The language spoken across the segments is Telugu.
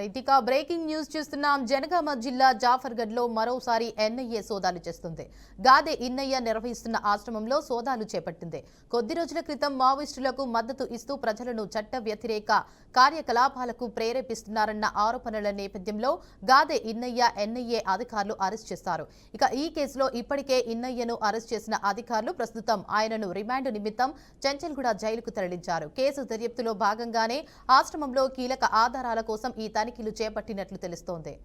రైట్, ఇక బ్రేకింగ్ న్యూస్ చూస్తున్నాం. జనగామ జిల్లా జాఫర్గఢ్ లో మరోసారి ఎన్ఐఏ సోదాలు చేస్తుంది. గాదే ఇన్నయ్య నిర్వహిస్తున్న ఆశ్రమంలో సోదాలు చేపట్టింది. కొద్ది రోజుల క్రితం మావోయిస్టులకు మద్దతు ఇస్తూ ప్రజలను చట్ట వ్యతిరేక కార్యకలాపాలకు ప్రేరేపిస్తున్నారన్న ఆరోపణల నేపథ్యంలో గాదే ఇన్నయ్య ఎన్ఐఏ అధికారులు అరెస్ట్ చేశారు. ఇక ఈ కేసులో ఇప్పటికే ఇన్నయ్యను అరెస్ట్ చేసిన అధికారులు ప్రస్తుతం ఆయనను రిమాండ్ నిమిత్తం చెంచల్గూడ జైలుకు తరలించారు. కేసు దర్యాప్తులో భాగంగానే ఆశ్రమంలో కీలక ఆధారాల కోసం ఈ తనిఖీలు చేపట్టినట్లు తెలుస్తోంది.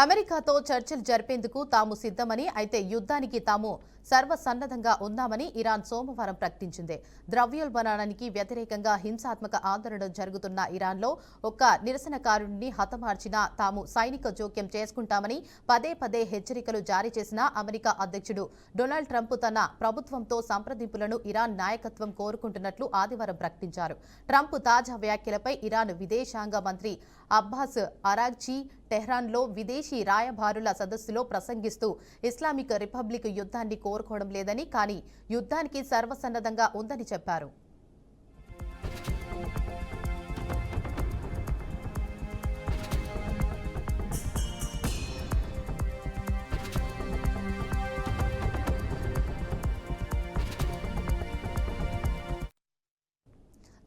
అమెరికాతో చర్చలు జరిపేందుకు తాము సిద్ధమని, అయితే యుద్ధానికి తాము సర్వసన్నద్ధంగా ఉన్నామని ఇరాన్ సోమవారం ప్రకటించింది. ద్రవ్యోల్బణానికి వ్యతిరేకంగా హింసాత్మక ఆందోళన జరుగుతున్న ఇరాన్లో ఒక్క నిరసనకారుడిని హతమార్చినా తాము సైనిక జోక్యం చేసుకుంటామని పదే పదే హెచ్చరికలు జారీ చేసిన అమెరికా అధ్యక్షుడు డొనాల్డ్ ట్రంప్ తన ప్రభుత్వంతో సంప్రదింపులను ఇరాన్ నాయకత్వం కోరుకుంటున్నట్లు ఆదివారం ప్రకటించారు. ట్రంప్ తాజా వ్యాఖ్యలపై ఇరాన్ విదేశాంగ మంత్రి అబ్బాస్ అరాగ్చీ టెహ్రాన్లో విదేశీ రాయబారుల సదస్సులో ప్రసంగిస్తూ ఇస్లామిక్ రిపబ్లిక్ యుద్ధాన్ని కోరుకోవడం లేదని, కానీ యుద్ధానికి సర్వసన్నద్ధంగా ఉందని చెప్పారు.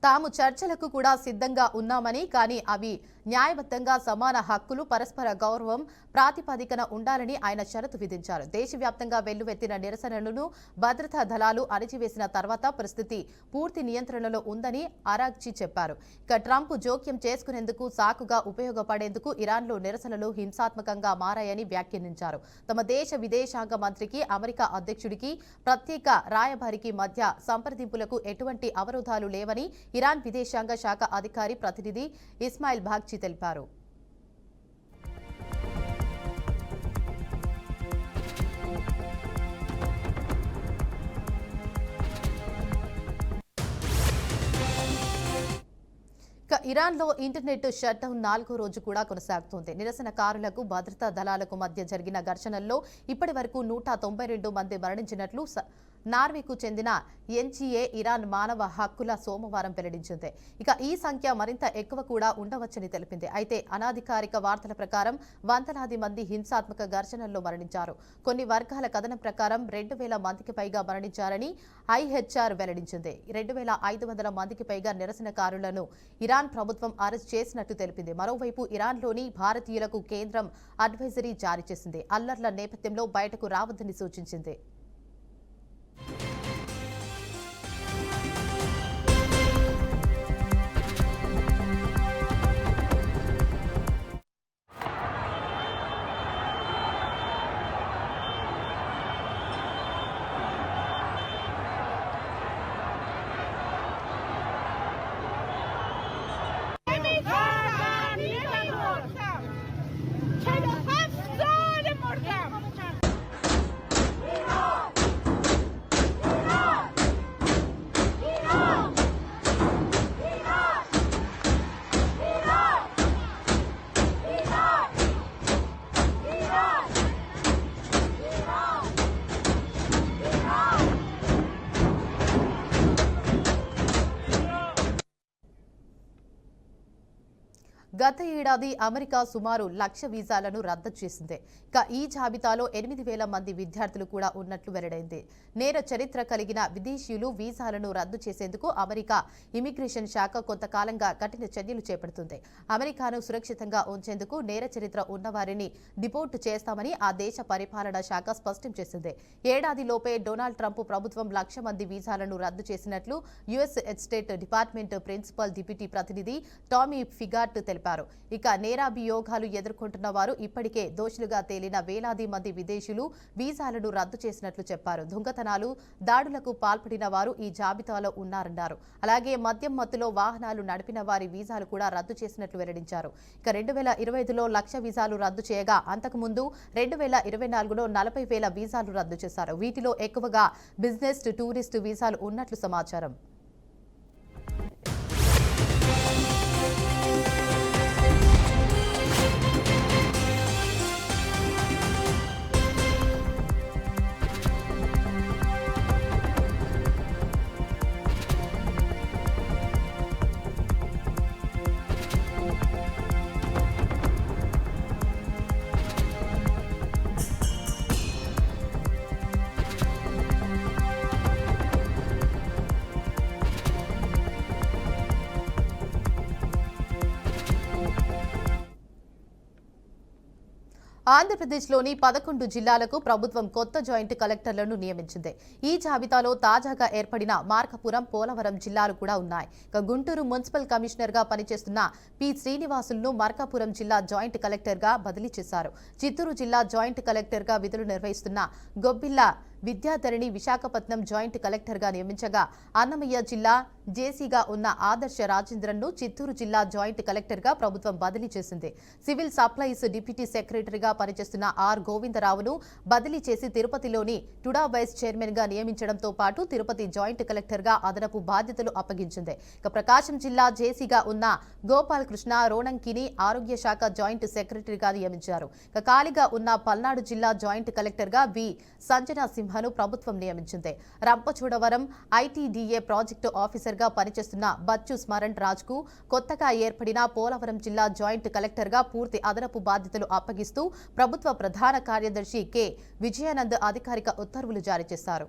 తాము చర్చలకు కూడా సిద్ధంగా ఉన్నామని, కానీ అవి న్యాయబద్ధంగా సమాన హక్కులు, పరస్పర గౌరవం ప్రాతిపదికన ఉండాలని ఆయన షరతు విధించారు. దేశవ్యాప్తంగా వెల్లువెత్తిన నిరసనలను భద్రతా దళాలు అణిచివేసిన తర్వాత పరిస్థితి పూర్తి నియంత్రణలో ఉందని అరాగ్చీ చెప్పారు. ఇక ట్రంప్ జోక్యం చేసుకునేందుకు సాకుగా ఉపయోగపడేందుకు ఇరాన్లో నిరసనలు హింసాత్మకంగా మారాయని వ్యాఖ్యానించారు. తమ దేశ విదేశాంగ మంత్రికి, అమెరికా అధ్యక్షుడికి, ప్రత్యేక రాయబారికి మధ్య సంప్రదింపులకు ఎటువంటి అవరోధాలు లేవని ఇరాన్ విదేశాంగ శాఖ అధికారి ప్రతినిధి ఇస్మాయిల్ బాగ్చి తెలిపారు. ఇరాన్లో ఇంటర్నెట్ షట్డౌన్ 4వ రోజు కూడా కొనసాగుతోంది. నిరసనకారులకు భద్రతా దళాలకు మధ్య జరిగిన ఘర్షణల్లో ఇప్పటి వరకు 192 మంది మరణించినట్లు నార్వేకు చెందిన ఎన్జీఏ ఇరాన్ మానవ హక్కుల సోమవారం వెల్లడించింది. ఇక ఈ సంఖ్య మరింత ఎక్కువ కూడా ఉండవచ్చని తెలిపింది. అయితే అనధికారిక వార్తల ప్రకారం వందలాది మంది హింసాత్మక ఘర్షణల్లో మరణించారు. కొన్ని వర్గాల కథనం ప్రకారం 2000 మందికి పైగా మరణించారని ఐహెచ్ఆర్ వెల్లడించింది. 2500 మందికి పైగా నిరసనకారులను ఇరాన్ ప్రభుత్వం అరెస్ట్ చేసినట్టు తెలిపింది. మరోవైపు ఇరాన్లోని భారతీయులకు కేంద్రం అడ్వైజరీ జారీ చేసింది. అల్లర్ల నేపథ్యంలో బయటకు రావద్దని సూచించింది. గత ఏడాది అమెరికా సుమారు 1,00,000 వీసాలను రద్దు చేసింది. ఇక ఈ జాబితాలో 8,000 మంది విద్యార్థులు కూడా ఉన్నట్లు వెల్లడైంది. నేర చరిత్ర కలిగిన విదేశీయులు వీసాలను రద్దు చేసేందుకు అమెరికా ఇమిగ్రేషన్ శాఖ కొంతకాలంగా కఠిన చర్యలు చేపడుతుంది. అమెరికాను సురక్షితంగా ఉంచేందుకు నేర చరిత్ర ఉన్నవారిని డిపోర్ట్ చేస్తామని ఆ దేశ పరిపాలనా శాఖ స్పష్టం చేసింది. ఏడాదిలోపే డొనాల్డ్ ట్రంప్ ప్రభుత్వం 1,00,000 మంది వీసాలను రద్దు చేసినట్లు US State Department principal deputy ప్రతినిధి టామీ ఫిగాట్ తెలిపారు. ఇక నేరాభియోగాలు ఎదుర్కొంటున్న వారు ఇప్పటికే దోషులుగా తేలిన వేలాది మంది విదేశీయులు వీసాలను రద్దు చేసినట్లు చెప్పారు. దొంగతనాలు, దాడులకు పాల్పడిన వారు ఈ జాబితాలో ఉన్నారన్నారు. అలాగే మద్యం మత్తులో వాహనాలు నడిపిన వారి వీసాలు కూడా రద్దు చేసినట్లు వెల్లడించారు. ఇక 2025లో 1,00,000 వీసాలు రద్దు చేయగా అంతకుముందు 2024లో 40,000 వీసాలు రద్దు చేశారు. వీటిలో ఎక్కువగా బిజినెస్, టూరిస్ట్ వీసాలు ఉన్నట్లు సమాచారం. ఆంధ్రప్రదేశ్లోని 11 జిల్లాలకు ప్రభుత్వం కొత్త జాయింట్ కలెక్టర్లను నియమించింది. ఈ జాబితాలో తాజాగా ఏర్పడిన మార్కాపురం, పోలవరం జిల్లాలు కూడా ఉన్నాయి. గుంటూరు మున్సిపల్ కమిషనర్గా పనిచేస్తున్న పి శ్రీనివాసులను మార్కాపురం జిల్లా జాయింట్ కలెక్టర్గా బదిలీ చేశారు. చిత్తూరు జిల్లా జాయింట్ కలెక్టర్గా విధులు నిర్వహిస్తున్న గొబ్బిల్ల విద్యాధరిని విశాఖపట్నం జాయింట్ కలెక్టర్గా నియమించగా, అన్నమయ్య జిల్లా జేసీగా ఉన్న ఆదర్శ రాజేంద్రన్ను చిత్తూరు జిల్లా జాయింట్ కలెక్టర్గా ప్రభుత్వం బదిలీ చేసింది. సివిల్ సప్లైస్ డిప్యూటీ సెక్రటరీగా పనిచేస్తున్న ఆర్ గోవిందరావును బదిలీ చేసి తిరుపతిలోని టుడా వైస్ చైర్మన్గా నియమించడంతో పాటు తిరుపతి జాయింట్ కలెక్టర్గా అదనపు బాధ్యతలు అప్పగించింది. ప్రకాశం జిల్లా జేసీగా ఉన్న గోపాల్ కృష్ణ రోణంకిని ఆరోగ్య శాఖ జాయింట్ సెక్రటరీగా నియమించారు. ఖాళీగా ఉన్న పల్నాడు జిల్లా జాయింట్ కలెక్టర్గా వి సంజనా సింహను ప్రభుత్వం నియమించింది. రంపచోడవరం ఐటీడీఏ ప్రాజెక్టు ఆఫీసర్గా పనిచేస్తున్న బచ్చు స్మరణ్ రాజ్కు కొత్తగా ఏర్పడిన పోలవరం జిల్లా జాయింట్ కలెక్టర్గా పూర్తి అదనపు బాధ్యతలు అప్పగిస్తూ ప్రభుత్వ ప్రధాన కార్యదర్శి కె విజయానంద్ అధికారిక ఉత్తర్వులు జారీ చేశారు.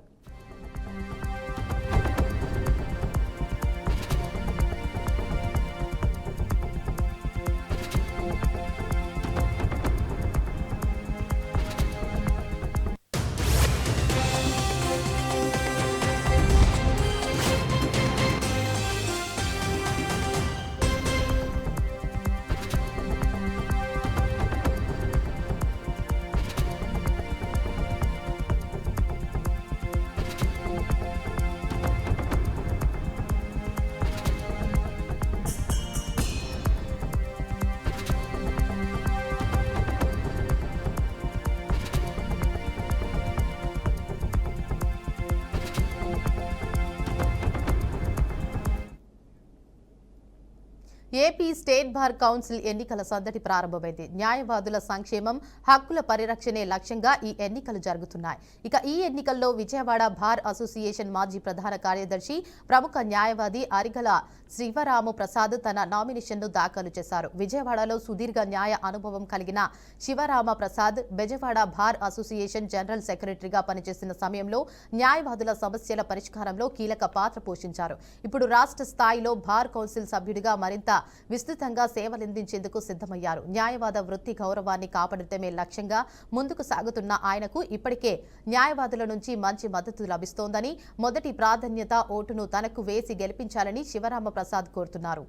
ఏపీ స్టేట్ బార్ కౌన్సిల్ ఎన్నికల సందడి ప్రారంభమైంది. న్యాయవాదుల సంక్షేమం, హక్కుల పరిరక్షణే లక్ష్యంగా ఈ ఎన్నికలు జరుగుతున్నాయి. ఈ ఎన్నికల్లో విజయవాడ బార్ అసోసియేషన్ మాజీ ప్రధాన కార్యదర్శి, ప్రముఖ న్యాయవాది అరిగల శివరామ ప్రసాద్ తన నామినేషన్ను దాఖలు చేశారు. విజయవాడలో సుదీర్ఘ న్యాయ అనుభవం కలిగిన Shivarama Prasad Bezawada bar association general సెక్రటరీగా పనిచేసిన సమయంలో న్యాయవాదుల సమస్యల పరిష్కారంలో కీలక పాత్ర పోషించారు. ఇప్పుడు రాష్ట్ర స్థాయిలో బార్ కౌన్సిల్ సభ్యుడిగా మరింత విస్తృతంగా సేవలందించేందుకు సిద్ధమయ్యారు. న్యాయవాద వృత్తి గౌరవాన్ని కాపాడటమే లక్ష్యంగా ముందుకు సాగుతున్న ఆయనకు ఇప్పటికే న్యాయవాదుల నుంచి మంచి మద్దతు లభిస్తోందని, మొదటి ప్రాధాన్యత ఓటును తనకు వేసి గెలిపించాలని శివరామ ప్రసాద్ కోరుతున్నారు.